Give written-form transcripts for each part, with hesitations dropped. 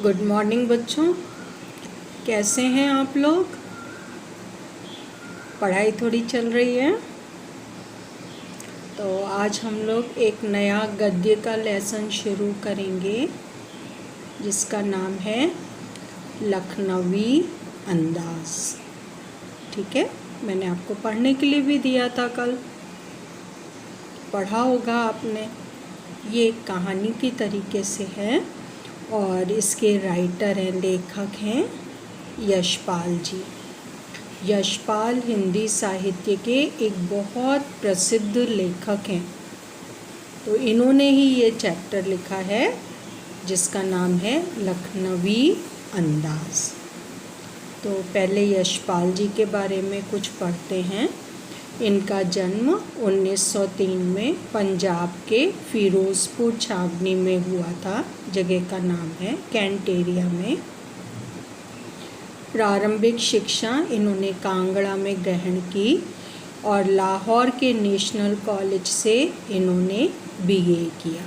Good morning बच्चों, कैसे हैं आप लोग। पढ़ाई थोड़ी चल रही है। तो आज हम लोग एक नया गद्य का लेसन शुरू करेंगे जिसका नाम है लखनवी अंदाज। ठीक है, मैंने आपको पढ़ने के लिए भी दिया था, कल पढ़ा होगा आपने। ये एक कहानी की तरीके से है और इसके राइटर हैं, लेखक हैं यशपाल जी। यशपाल हिंदी साहित्य के एक बहुत प्रसिद्ध लेखक हैं। तो इन्होंने ही ये चैप्टर लिखा है जिसका नाम है लखनवी अंदाज। तो पहले यशपाल जी के बारे में कुछ पढ़ते हैं। इनका जन्म 1903 में पंजाब के फिरोज़पुर छावनी में हुआ था। जगह का नाम है कैंट एरिया में। प्रारंभिक शिक्षा इन्होंने कांगड़ा में ग्रहण की और लाहौर के नेशनल कॉलेज से इन्होंने बीए किया।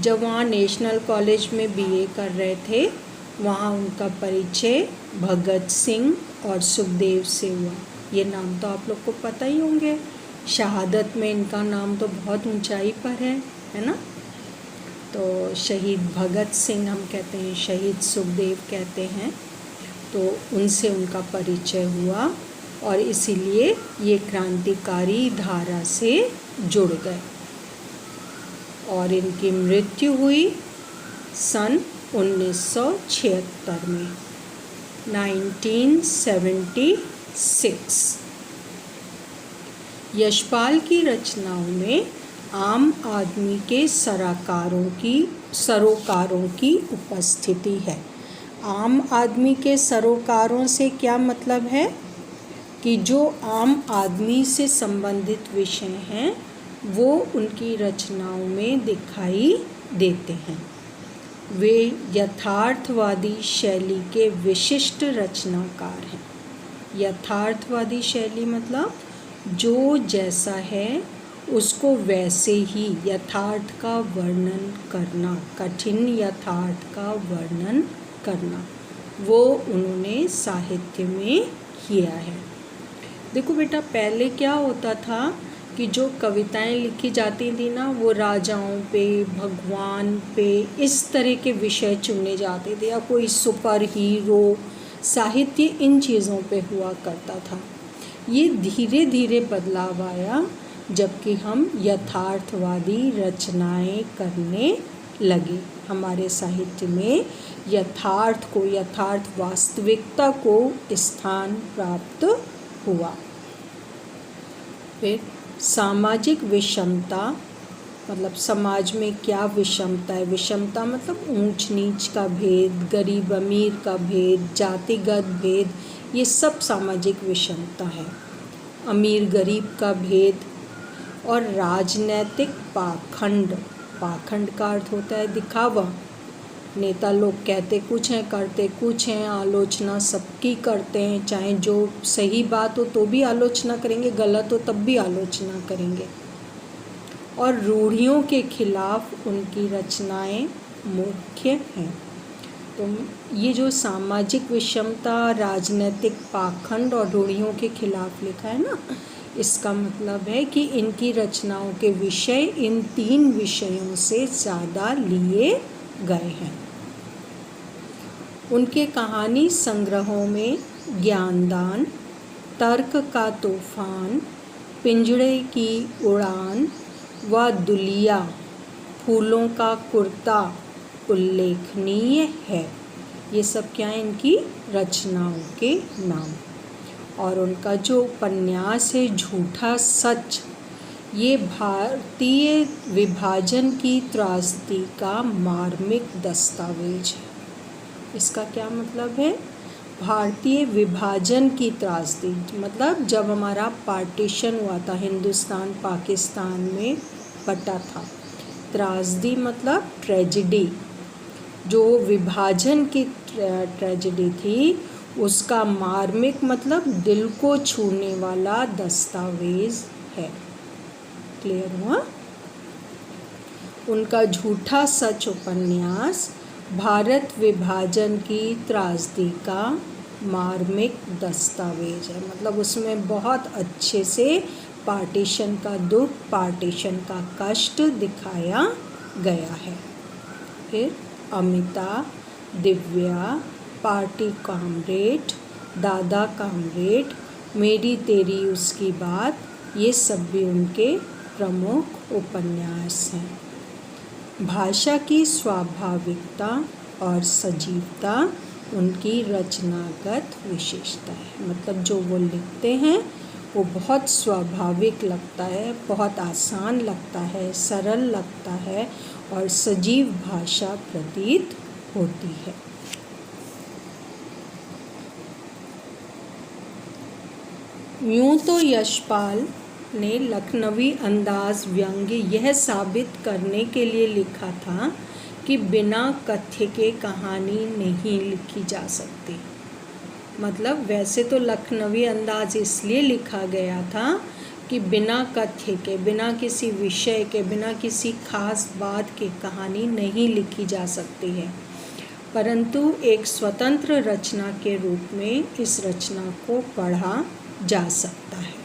जब वहाँ नेशनल कॉलेज में बीए कर रहे थे, वहाँ उनका परिचय भगत सिंह और सुखदेव से हुआ। ये नाम तो आप लोग को पता ही होंगे। शहादत में इनका नाम तो बहुत ऊंचाई पर है ना। तो शहीद भगत सिंह हम कहते हैं, शहीद सुखदेव कहते हैं। तो उनसे उनका परिचय हुआ और इसीलिए ये क्रांतिकारी धारा से जुड़ गए। और इनकी मृत्यु हुई सन 1976 में, 1976। यशपाल की रचनाओं में आम आदमी के सरोकारों की उपस्थिति है। आम आदमी के सरोकारों से क्या मतलब है कि जो आम आदमी से संबंधित विषय हैं वो उनकी रचनाओं में दिखाई देते हैं। वे यथार्थवादी शैली के विशिष्ट रचनाकार हैं। यथार्थवादी शैली मतलब जो जैसा है उसको वैसे ही यथार्थ का वर्णन करना, कठिन यथार्थ का वर्णन करना, वो उन्होंने साहित्य में किया है। देखो बेटा, पहले क्या होता था कि जो कविताएं लिखी जाती थी ना, वो राजाओं पे, भगवान पे, इस तरह के विषय चुने जाते थे, या कोई सुपर हीरो, साहित्य इन चीज़ों पे हुआ करता था। ये धीरे धीरे बदलाव आया जबकि हम यथार्थवादी रचनाएं करने लगे। हमारे साहित्य में यथार्थ वास्तविकता को स्थान प्राप्त हुआ। फिर सामाजिक विषमता मतलब समाज में क्या विषमता है। विषमता मतलब ऊंच नीच का भेद, गरीब अमीर का भेद, जातिगत भेद, ये सब सामाजिक विषमता है। अमीर गरीब का भेद और राजनैतिक पाखंड का अर्थ होता है दिखावा। नेता लोग कहते कुछ हैं, करते कुछ हैं, आलोचना सबकी करते हैं। चाहे जो सही बात हो तो भी आलोचना करेंगे, गलत हो तब भी आलोचना करेंगे। और रूढ़ियों के खिलाफ उनकी रचनाएं मुख्य हैं। तो ये जो सामाजिक विषमता, राजनीतिक पाखंड और रूढ़ियों के खिलाफ लिखा है ना, इसका मतलब है कि इनकी रचनाओं के विषय इन 3 विषयों से ज़्यादा लिए गए हैं। उनके कहानी संग्रहों में ज्ञानदान, तर्क का तूफान, पिंजड़े की उड़ान व दुलिया, फूलों का कुर्ता उल्लेखनीय है। ये सब क्या है, इनकी रचनाओं के नाम। और उनका जो उपन्यास है झूठा सच, ये भारतीय विभाजन की त्रासदी का मार्मिक दस्तावेज है। इसका क्या मतलब है, भारतीय विभाजन की त्रासदी मतलब जब हमारा पार्टीशन हुआ था, हिंदुस्तान पाकिस्तान में बटा था। त्रासदी मतलब ट्रेजेडी, जो विभाजन की ट्रेजेडी थी उसका मार्मिक मतलब दिल को छूने वाला दस्तावेज है। क्लियर हुआ। उनका झूठा सच उपन्यास भारत विभाजन की त्रासदी का मार्मिक दस्तावेज है, मतलब उसमें बहुत अच्छे से पार्टीशन का दुख, पार्टीशन का कष्ट दिखाया गया है। फिर अमिता, दिव्या, पार्टी कामरेड, दादा कामरेड, मेरी तेरी उसकी बात, ये सब भी उनके प्रमुख उपन्यास हैं। भाषा की स्वाभाविकता और सजीवता उनकी रचनागत विशेषता है, मतलब जो वो लिखते हैं वो बहुत स्वाभाविक लगता है, बहुत आसान लगता है, सरल लगता है और सजीव भाषा प्रतीत होती है। यूँ तो यशपाल ने लखनवी अंदाज व्यंग्य यह साबित करने के लिए लिखा था कि बिना कथ्य के कहानी नहीं लिखी जा सकती। मतलब वैसे तो लखनवी अंदाज इसलिए लिखा गया था कि बिना कथ्य के, बिना किसी विषय के, बिना किसी खास बात के कहानी नहीं लिखी जा सकती है, परंतु एक स्वतंत्र रचना के रूप में इस रचना को पढ़ा जा सकता है।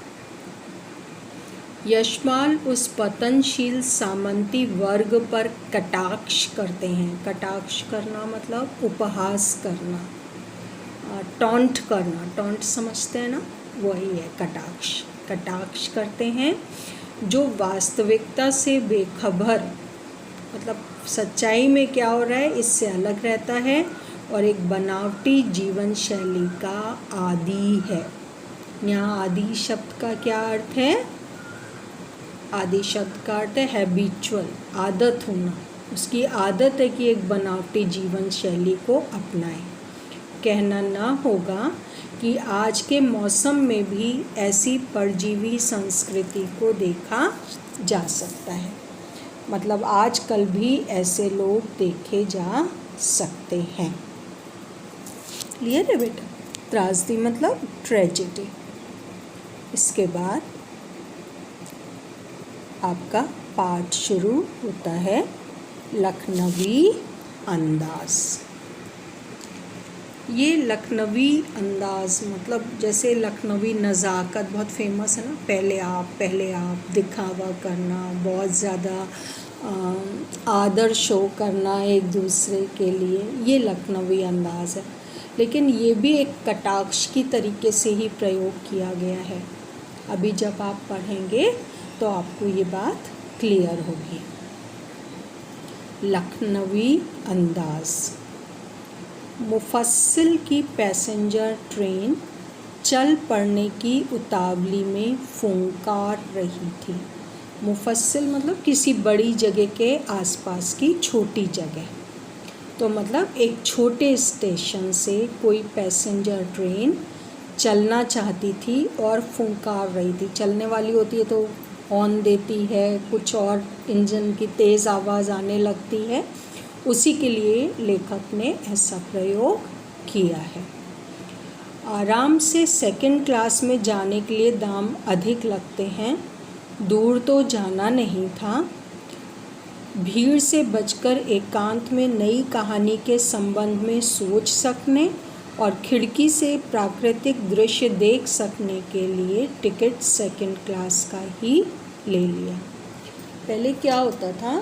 यशपाल उस पतनशील सामंती वर्ग पर कटाक्ष करते हैं। कटाक्ष करना मतलब उपहास करना, टॉन्ट करना, टॉन्ट समझते हैं ना, वही है कटाक्ष। कटाक्ष करते हैं जो वास्तविकता से बेखबर, मतलब सच्चाई में क्या हो रहा है इससे अलग रहता है और एक बनावटी जीवन शैली का आदी है। यहाँ आदि शब्द का क्या अर्थ है? आदि शब्द का अर्थ है हैबिचुअल, आदत होना। उसकी आदत है कि एक बनावटी जीवन शैली को अपनाए। कहना ना होगा कि आज के मौसम में भी ऐसी परजीवी संस्कृति को देखा जा सकता है, मतलब आजकल भी ऐसे लोग देखे जा सकते हैं। क्लियर है बेटा? त्रासदी मतलब ट्रेजेडी। इसके बाद आपका पाठ शुरू होता है लखनवी अंदाज। ये लखनवी अंदाज मतलब जैसे लखनवी नज़ाकत बहुत फेमस है ना, पहले आप दिखावा करना, बहुत ज़्यादा आदर शो करना एक दूसरे के लिए, ये लखनवी अंदाज़ है। लेकिन ये भी एक कटाक्ष की तरीके से ही प्रयोग किया गया है। अभी जब आप पढ़ेंगे तो आपको ये बात क्लियर होगी। लखनवी अंदाज। मुफस्सिल की पैसेंजर ट्रेन चल पड़ने की उतावली में फुंकार रही थी। मुफस्सिल मतलब किसी बड़ी जगह के आसपास की छोटी जगह, तो मतलब एक छोटे स्टेशन से कोई पैसेंजर ट्रेन चलना चाहती थी और फुंकार रही थी। चलने वाली होती है तो हॉर्न देती है, कुछ और इंजन की तेज़ आवाज़ आने लगती है, उसी के लिए लेखक ने ऐसा प्रयोग किया है। आराम से सेकंड क्लास में जाने के लिए दाम अधिक लगते हैं। दूर तो जाना नहीं था। भीड़ से बचकर एकांत में नई कहानी के संबंध में सोच सकने और खिड़की से प्राकृतिक दृश्य देख सकने के लिए टिकट सेकंड क्लास का ही ले लिया। पहले क्या होता था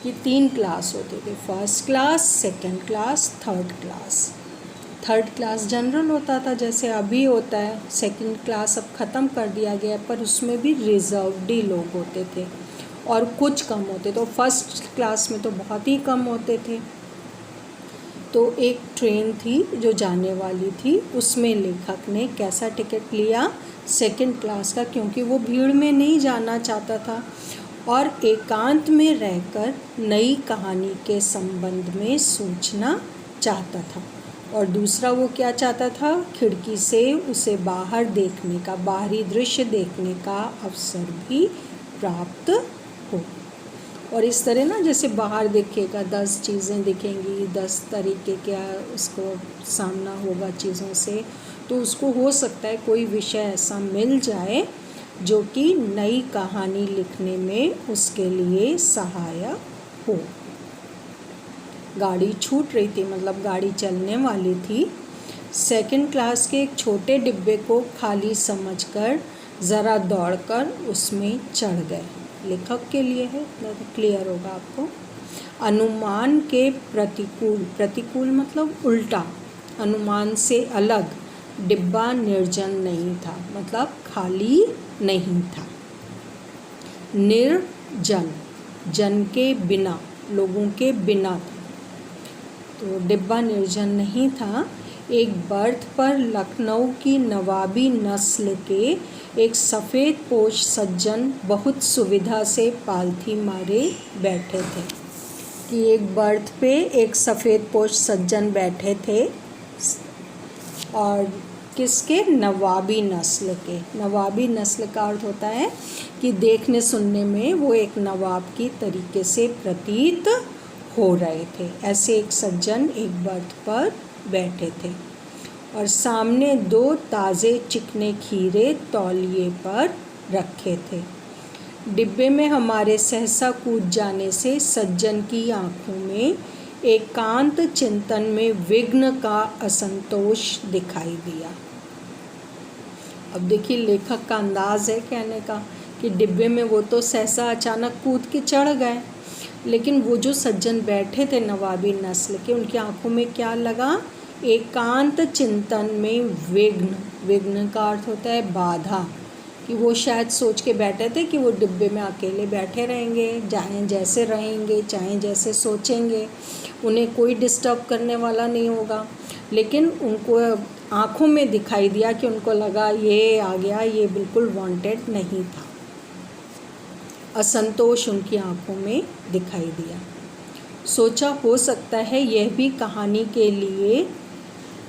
कि 3 क्लास होते थे, first class, second class, third class. Third class general होता था जैसे अभी होता है। सेकंड क्लास अब ख़त्म कर दिया गया, पर उसमें भी रिजर्व्ड ही लोग होते थे और कुछ कम होते। तो फर्स्ट क्लास में तो बहुत ही कम होते थे। तो एक ट्रेन थी जो जाने वाली थी, उसमें लेखक ने कैसा टिकट लिया? सेकंड क्लास का, क्योंकि वो भीड़ में नहीं जाना चाहता था और एकांत में रहकर नई कहानी के संबंध में सोचना चाहता था। और दूसरा वो क्या चाहता था? खिड़की से उसे बाहर देखने का, बाहरी दृश्य देखने का अवसर भी प्राप्त हो। और इस तरह ना जैसे बाहर देखेगा 10 चीज़ें दिखेंगी, 10 तरीके का उसको सामना होगा चीज़ों से, तो उसको हो सकता है कोई विषय ऐसा मिल जाए जो कि नई कहानी लिखने में उसके लिए सहायक हो। गाड़ी छूट रही थी, मतलब गाड़ी चलने वाली थी। सेकंड क्लास के एक छोटे डिब्बे को खाली समझकर ज़रा दौड़कर उसमें चढ़ गए। लेखक के लिए है, क्लियर होगा आपको। अनुमान के प्रतिकूल, प्रतिकूल मतलब उल्टा, अनुमान से अलग डिब्बा निर्जन नहीं था, मतलब खाली नहीं था। निर्जन, जन के बिना, लोगों के बिना था, तो डिब्बा निर्जन नहीं था। एक बर्थ पर लखनऊ की नवाबी नस्ल के एक सफ़ेद पोश सज्जन बहुत सुविधा से पालथी मारे बैठे थे। कि एक बर्थ पे एक सफ़ेद पोश सज्जन बैठे थे, और किसके? नवाबी नस्ल के। नवाबी नस्ल का अर्थ होता है कि देखने सुनने में वो एक नवाब की तरीके से प्रतीत हो रहे थे। ऐसे एक सज्जन एक बर्थ पर बैठे थे और सामने 2 ताज़े चिकने खीरे तौलिए पर रखे थे। डिब्बे में हमारे सहसा कूद जाने से सज्जन की आंखों में एकांत चिंतन में विघ्न का असंतोष दिखाई दिया। अब देखिए लेखक का अंदाज़ है कहने का कि डिब्बे में वो तो सहसा अचानक कूद के चढ़ गए, लेकिन वो जो सज्जन बैठे थे नवाबी नस्ल के, उनकी आंखों में क्या लगा? एकांत चिंतन में विघ्न। विघ्न का अर्थ होता है बाधा, कि वो शायद सोच के बैठे थे कि वो डिब्बे में अकेले बैठे रहेंगे, चाहे जैसे रहेंगे, चाहे जैसे सोचेंगे, उन्हें कोई डिस्टर्ब करने वाला नहीं होगा। लेकिन उनको आँखों में दिखाई दिया कि उनको लगा ये आ गया, ये बिल्कुल वांटेड नहीं था। असंतोष उनकी आँखों में दिखाई दिया। सोचा हो सकता है यह भी कहानी के लिए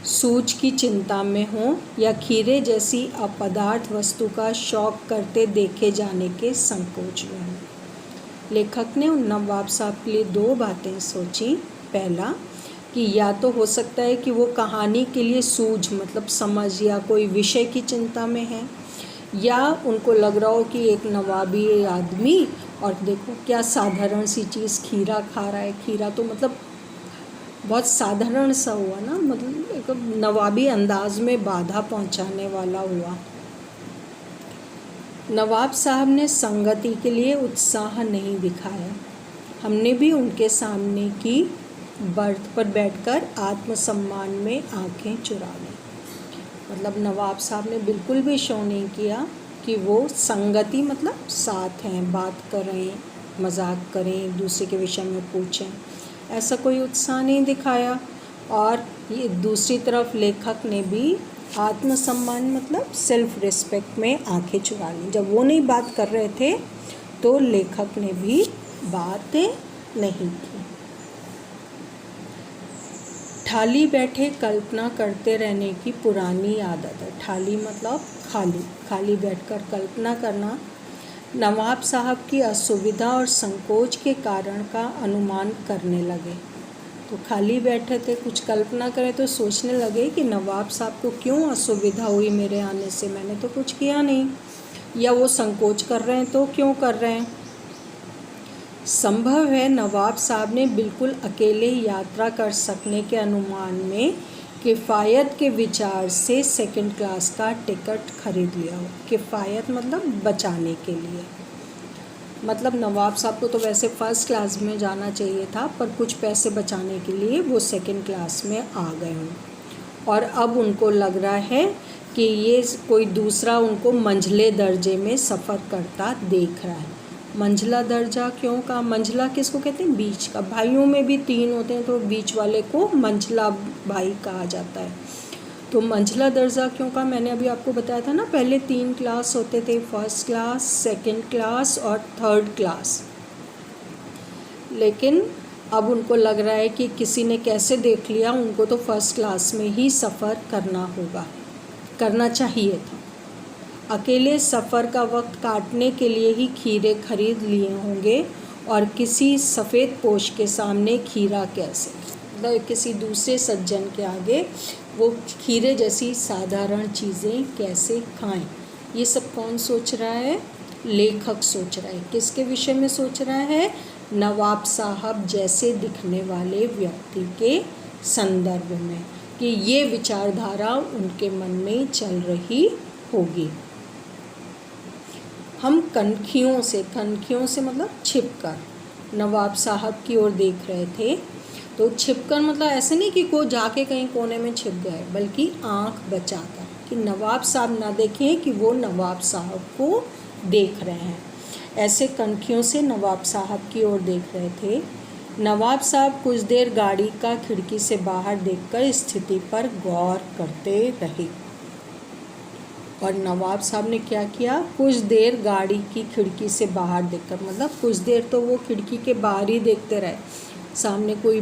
सूझ की चिंता में हो या खीरे जैसी अपदार्थ वस्तु का शौक करते देखे जाने के संकोच में हो। लेखक ने उन नवाब साहब के लिए 2 बातें सोची। पहला कि या तो हो सकता है कि वो कहानी के लिए सूझ मतलब समझ या कोई विषय की चिंता में है, या उनको लग रहा हो कि एक नवाबी आदमी, और देखो क्या साधारण सी चीज़ खीरा खा रहा है। खीरा तो मतलब बहुत साधारण सा हुआ ना, मतलब एक नवाबी अंदाज में बाधा पहुंचाने वाला हुआ। नवाब साहब ने संगति के लिए उत्साह नहीं दिखाया। हमने भी उनके सामने की बर्थ पर बैठकर आत्मसम्मान में आंखें चुरा ली। मतलब नवाब साहब ने बिल्कुल भी शो नहीं किया कि वो संगति मतलब साथ हैं, बात करें, मजाक करें, दूसरे के विषय में पूछें, ऐसा कोई उत्साह नहीं दिखाया। और ये दूसरी तरफ लेखक ने भी आत्मसम्मान मतलब सेल्फ रिस्पेक्ट में आंखें चुरा ली। जब वो नहीं बात कर रहे थे तो लेखक ने भी बात नहीं की। ठाली बैठे कल्पना करते रहने की पुरानी आदत है। ठाली मतलब खाली, खाली बैठकर कल्पना करना नवाब साहब की असुविधा और संकोच के कारण का अनुमान करने लगे। तो खाली बैठे थे, कुछ कल्पना करें तो सोचने लगे कि नवाब साहब को क्यों असुविधा हुई मेरे आने से, मैंने तो कुछ किया नहीं, या वो संकोच कर रहे हैं तो क्यों कर रहे हैं। संभव है नवाब साहब ने बिल्कुल अकेले यात्रा कर सकने के अनुमान में किफ़ायत के विचार से 2nd क्लास का टिकट खरीद लिया हो। किफ़ायत मतलब बचाने के लिए, मतलब नवाब साहब को तो वैसे 1st क्लास में जाना चाहिए था, पर कुछ पैसे बचाने के लिए वो 2nd क्लास में आ गए हों। और अब उनको लग रहा है कि ये कोई दूसरा उनको मंझले दर्जे में सफ़र करता देख रहा है। मंझला दर्जा क्यों कहा? मंझला किसको कहते हैं? बीच का। भाइयों में भी 3 होते हैं तो बीच वाले को मंझला भाई कहा जाता है। तो मंझला दर्जा क्यों कहा? मैंने अभी आपको बताया था ना, पहले 3 क्लास होते थे, 1st क्लास, 2nd क्लास और 3rd क्लास। लेकिन अब उनको लग रहा है कि किसी ने कैसे देख लिया, उनको तो 1st क्लास में ही सफ़र करना होगा, करना चाहिए था। अकेले सफ़र का वक्त काटने के लिए ही खीरे खरीद लिए होंगे, और किसी सफ़ेद पोश के सामने खीरा कैसे, मतलब किसी दूसरे सज्जन के आगे वो खीरे जैसी साधारण चीज़ें कैसे खाएं। ये सब कौन सोच रहा है? लेखक सोच रहा है। किसके विषय में सोच रहा है? नवाब साहब जैसे दिखने वाले व्यक्ति के संदर्भ में, कि ये विचारधारा उनके मन में चल रही होगी। हम कनखियों से मतलब छिपकर नवाब साहब की ओर देख रहे थे। तो छिपकर मतलब ऐसे नहीं कि कोई जाके कहीं कोने में छिप गए, बल्कि आंख बचाकर, कि नवाब साहब ना देखें कि वो नवाब साहब को देख रहे हैं। ऐसे कनखियों से नवाब साहब की ओर देख रहे थे। नवाब साहब कुछ देर गाड़ी का खिड़की से बाहर देखकर स्थिति पर गौर करते रहे। और नवाब साहब ने क्या किया, कुछ देर गाड़ी की खिड़की से बाहर देखकर, मतलब कुछ देर तो वो खिड़की के बाहर ही देखते रहे। सामने कोई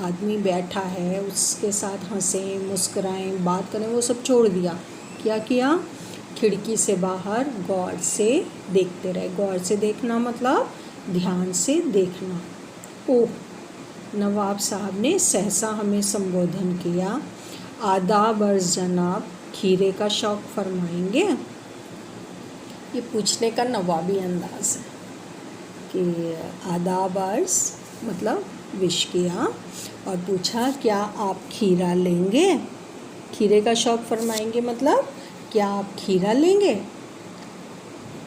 आदमी बैठा है, उसके साथ हंसें मुस्कुराएं बात करें, वो सब छोड़ दिया। क्या किया, खिड़की से बाहर गौर से देखते रहे। गौर से देखना मतलब ध्यान से देखना। ओह, नवाब साहब ने सहसा हमें संबोधन किया। आदाब अर्ज़ जनाब, खीरे का शौक़ फरमाएंगे। ये पूछने का नवाबी अंदाज़ है कि आदाब अर्ज़ मतलब विश किया और पूछा क्या आप खीरा लेंगे। खीरे का शौक़ फरमाएंगे मतलब क्या आप खीरा लेंगे।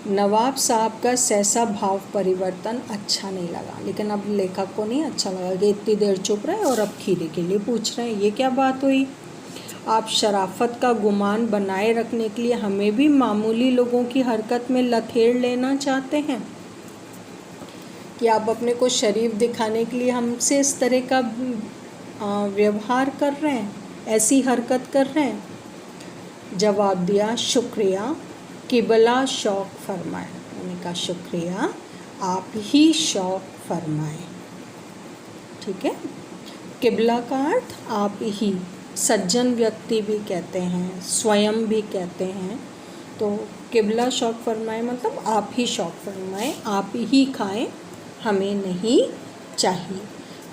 नवाब साहब का सहसा भाव परिवर्तन अच्छा नहीं लगा, लेकिन अब लेखक को नहीं अच्छा लगा कि इतनी देर चुप रहे और अब खीरे के लिए पूछ रहे हैं। ये क्या बात हुई। आप शराफत का गुमान बनाए रखने के लिए हमें भी मामूली लोगों की हरकत में लथेड़ लेना चाहते हैं, कि आप अपने को शरीफ दिखाने के लिए हमसे इस तरह का व्यवहार कर रहे हैं, ऐसी हरकत कर रहे हैं। जवाब दिया, शुक्रिया, किबला शौक़ फरमाए। उन्होंने कहा शुक्रिया, आप ही शौक़ फरमाएं। ठीक है, किबला का अर्थ आप ही, सज्जन व्यक्ति भी कहते हैं, स्वयं भी कहते हैं। तो किबला शौक़ फरमाए मतलब आप ही शौक़ फरमाएं, आप ही खाएं, हमें नहीं चाहिए।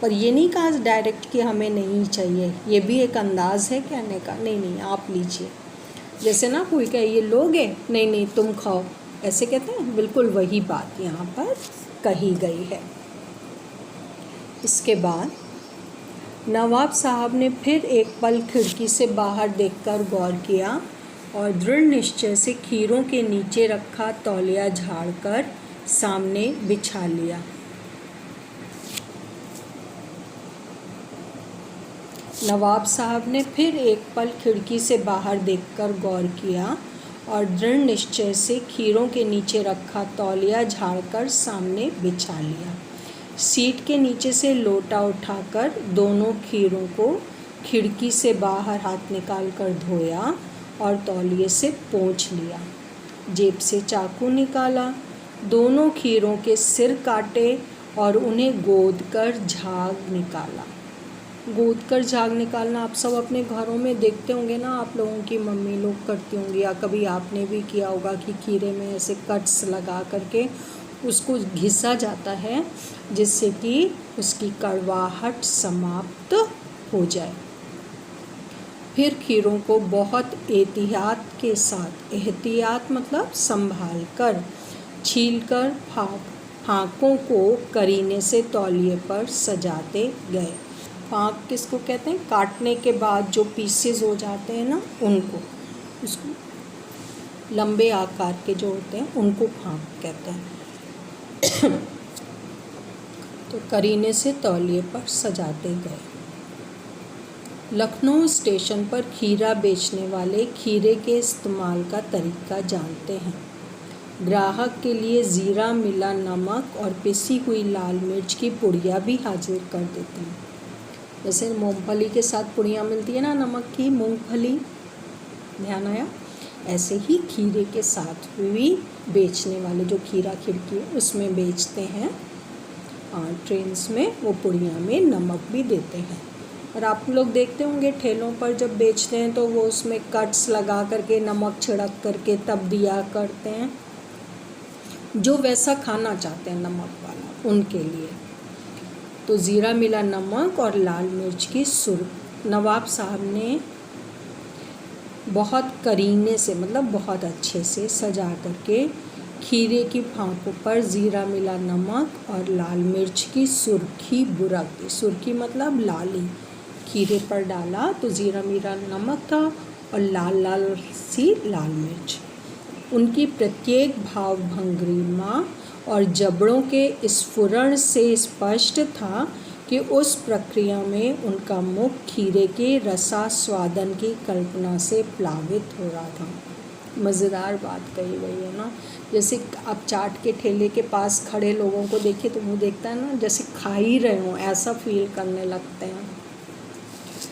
पर ये नहीं कहा डायरेक्ट कि हमें नहीं चाहिए, ये भी एक अंदाज़ है कहने का। नहीं आप लीजिए, जैसे ना कोई कहे ये लोगे, नहीं तुम खाओ, ऐसे कहते हैं। बिल्कुल वही बात यहाँ पर कही गई है। इसके बाद नवाब साहब ने फिर एक पल खिड़की से बाहर देखकर गौर किया और दृढ़ निश्चय से खीरों के नीचे रखा तौलिया झाड़कर सामने बिछा लिया। नवाब साहब ने फिर एक पल खिड़की से बाहर देखकर गौर किया और दृढ़ निश्चय से खीरों के नीचे रखा तौलिया झाड़कर सामने बिछा लिया। सीट के नीचे से लोटा उठाकर दोनों खीरों को खिड़की से बाहर हाथ निकालकर धोया और तौलिए से पोंछ लिया। जेब से चाकू निकाला, दोनों खीरों के सिर काटे और उन्हें गोदकर झाग निकाला। गोदकर झाग निकालना आप सब अपने घरों में देखते होंगे ना, आप लोगों की मम्मी लोग करती होंगी, या कभी आपने भी किया होगा कि खीरे में ऐसे कट्स लगा करके उसको घिसा जाता है, जिससे कि उसकी कड़वाहट समाप्त हो जाए। फिर खीरों को बहुत एहतियात के साथ, एहतियात मतलब संभाल कर, छील कर फाँकों को करीने से तौलिए पर सजाते गए। फाँक किसको कहते हैं, काटने के बाद जो पीसेस हो जाते हैं ना, उनको, उसको लंबे आकार के जो होते हैं उनको फाँक कहते हैं। तो करीने से तौलिए पर सजाते गए। लखनऊ स्टेशन पर खीरा बेचने वाले खीरे के इस्तेमाल का तरीका जानते हैं। ग्राहक के लिए ज़ीरा मिला नमक और पिसी हुई लाल मिर्च की पुड़िया भी हाजिर कर देते हैं। जैसे मूंगफली के साथ पुड़ियाँ मिलती है ना, नमक की मूंगफली, ध्यान आया। ऐसे ही खीरे के साथ भी बेचने वाले जो खीरा खिड़की उसमें बेचते हैं, ट्रेन्स में वो पुड़िया में नमक भी देते हैं। और आप लोग देखते होंगे ठेलों पर जब बेचते हैं तो वो उसमें कट्स लगा करके नमक छिड़क करके तब दिया करते हैं, जो वैसा खाना चाहते हैं नमक वाला, उनके लिए। तो ज़ीरा मिला नमक और लाल मिर्च की सुर्ख नवाब साहब ने बहुत करीने से मतलब बहुत अच्छे से सजा करके खीरे की फांकों पर ज़ीरा मिला नमक और लाल मिर्च की सुर्खी बुरक दी। सुर्खी मतलब लाली। खीरे पर डाला तो ज़ीरा मिला नमक था और लाल लाल सी लाल मिर्च। उनकी प्रत्येक भावभंगिमा और जबड़ों के स्फुरण से स्पष्ट था कि उस प्रक्रिया में उनका मुख खीरे के रसास्वादन की कल्पना से प्लावित हो रहा था। मज़ेदार बात कही गई है ना। जैसे आप चाट के ठेले के पास खड़े लोगों को देखिए तो मुँह देखता है ना, जैसे खा ही रहे हों ऐसा फील करने लगते हैं।